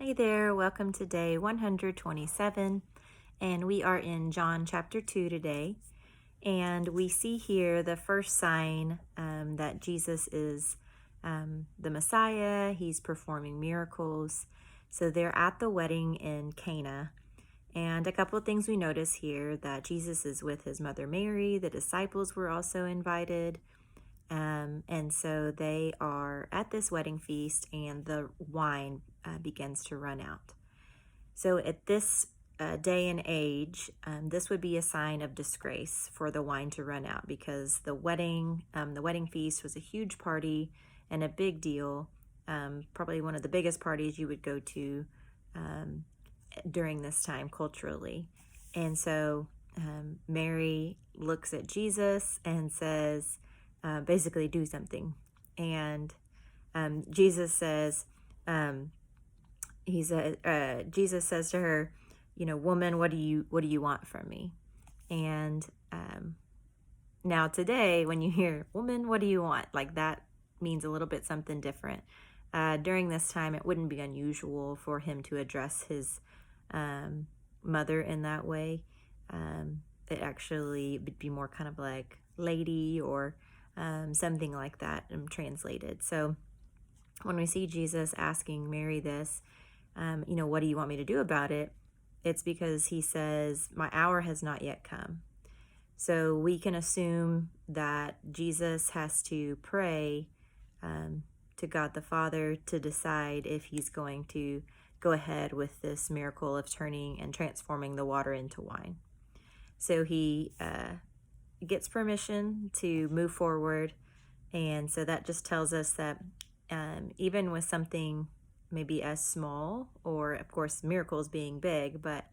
Hey there, welcome to day 127, and we are in John chapter 2 today. And we see here the first sign that Jesus is the Messiah. He's performing miracles. So they're at the wedding in Cana. And a couple of things we notice here that Jesus is with his mother Mary, the disciples were also invited. And so they are at this wedding feast, and the wine begins to run out. So at this day and age, this would be a sign of disgrace for the wine to run out, because the wedding feast was a huge party and a big deal, probably one of the biggest parties you would go to during this time culturally. And so Mary looks at Jesus and says, basically, do something. And Jesus says, Jesus says to her, woman, what do you want from me? And now today, when you hear, woman, what do you want? Like, that means a little bit something different. During this time, it wouldn't be unusual for him to address his mother in that way. It actually would be more kind of like lady or something like that translated. So when we see Jesus asking Mary this, what do you want me to do about it? It's because he says, my hour has not yet come. So we can assume that Jesus has to pray to God the Father to decide if he's going to go ahead with this miracle of turning and transforming the water into wine. So he gets permission to move forward. And so that just tells us that even with something maybe as small, or of course miracles being big, but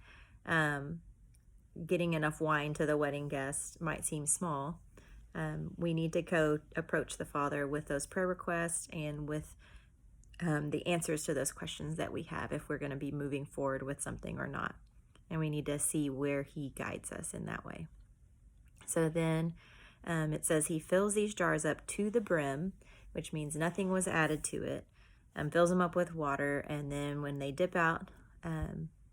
getting enough wine to the wedding guest might seem small. We need to go approach the Father with those prayer requests and with the answers to those questions that we have, if we're going to be moving forward with something or not. And we need to see where he guides us in that way. So then it says he fills these jars up to the brim, which means nothing was added to it, fills them up with water, and then when they dip out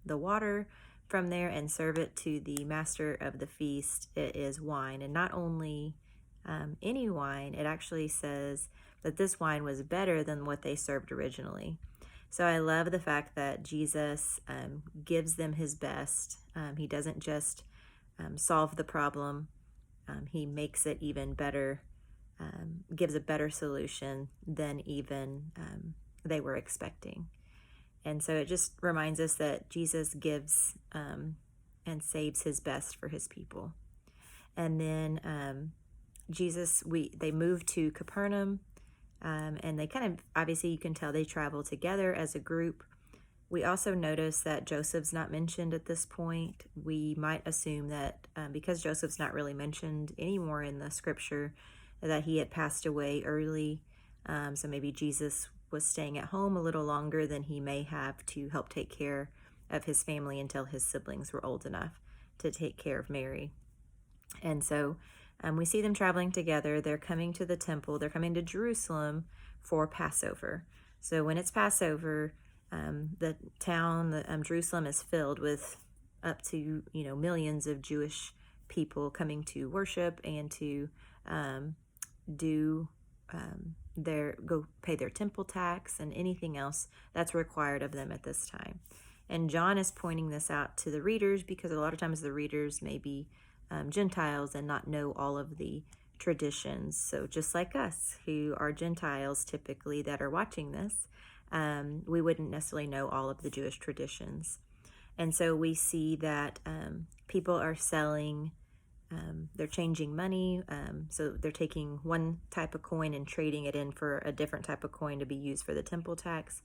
the water from there and serve it to the master of the feast, it is wine. And not only any wine, it actually says that this wine was better than what they served originally. So I love the fact that Jesus gives them his best. He doesn't just solve the problem. He makes it even better, gives a better solution than even they were expecting. And so it just reminds us that Jesus gives and saves his best for his people. And then they move to Capernaum, and they kind of, obviously you can tell they travel together as a group. We also notice that Joseph's not mentioned at this point. We might assume that because Joseph's not really mentioned anymore in the scripture, that he had passed away early. So maybe Jesus was staying at home a little longer than he may have to help take care of his family until his siblings were old enough to take care of Mary. And so we see them traveling together. They're coming to the temple. They're coming to Jerusalem for Passover. So when it's Passover, the town, Jerusalem, is filled with up to millions of Jewish people coming to worship and to go pay their temple tax and anything else that's required of them at this time. And John is pointing this out to the readers because a lot of times the readers may be Gentiles and not know all of the traditions. So just like us, who are Gentiles typically that are watching this, we wouldn't necessarily know all of the Jewish traditions. And so we see that people are selling, they're changing money. So they're taking one type of coin and trading it in for a different type of coin to be used for the temple tax.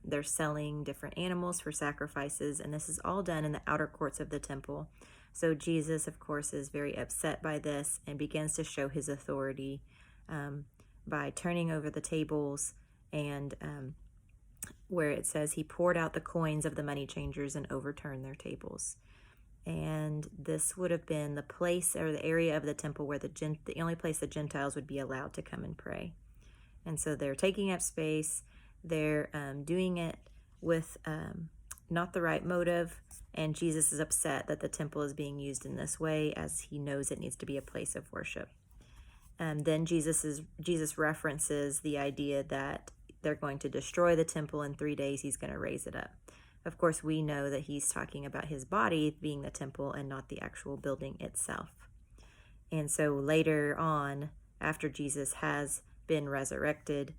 They're selling different animals for sacrifices, and this is all done in the outer courts of the temple. So Jesus, of course, is very upset by this and begins to show his authority by turning over the tables, and where it says he poured out the coins of the money changers and overturned their tables. And this would have been the place or the area of the temple where the only place the Gentiles would be allowed to come and pray. And so they're taking up space. They're doing it with not the right motive, and Jesus is upset that the temple is being used in this way, as he knows it needs to be a place of worship. Then Jesus references the idea that they're going to destroy the temple in 3 days. He's going to raise it up. Of course, we know that he's talking about his body being the temple and not the actual building itself. And so later on, after Jesus has been resurrected,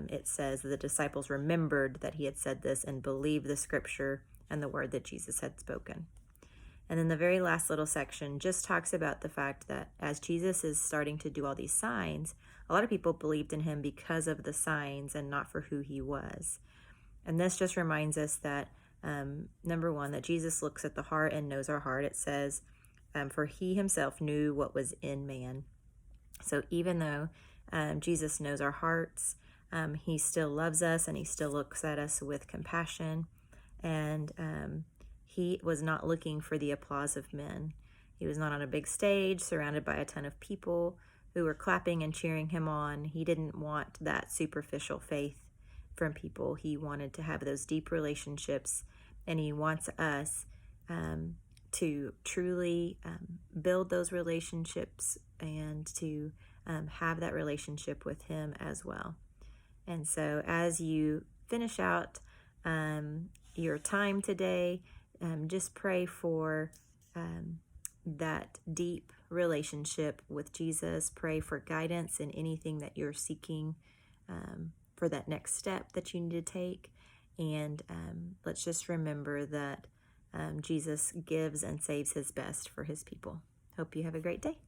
it says the disciples remembered that he had said this and believed the scripture and the word that Jesus had spoken. And then the very last little section just talks about the fact that as Jesus is starting to do all these signs, a lot of people believed in him because of the signs and not for who he was. And this just reminds us that, number one, that Jesus looks at the heart and knows our heart. It says, for he himself knew what was in man. So even though Jesus knows our hearts, he still loves us and he still looks at us with compassion. And he was not looking for the applause of men. He was not on a big stage surrounded by a ton of people who were clapping and cheering him on. He didn't want that superficial faith from people. He wanted to have those deep relationships, and he wants us to truly build those relationships and to have that relationship with him as well. And so as you finish out your time today, just pray for that deep relationship with Jesus. Pray for guidance in anything that you're seeking for that next step that you need to take. And let's just remember that Jesus gives and saves his best for his people. Hope you have a great day.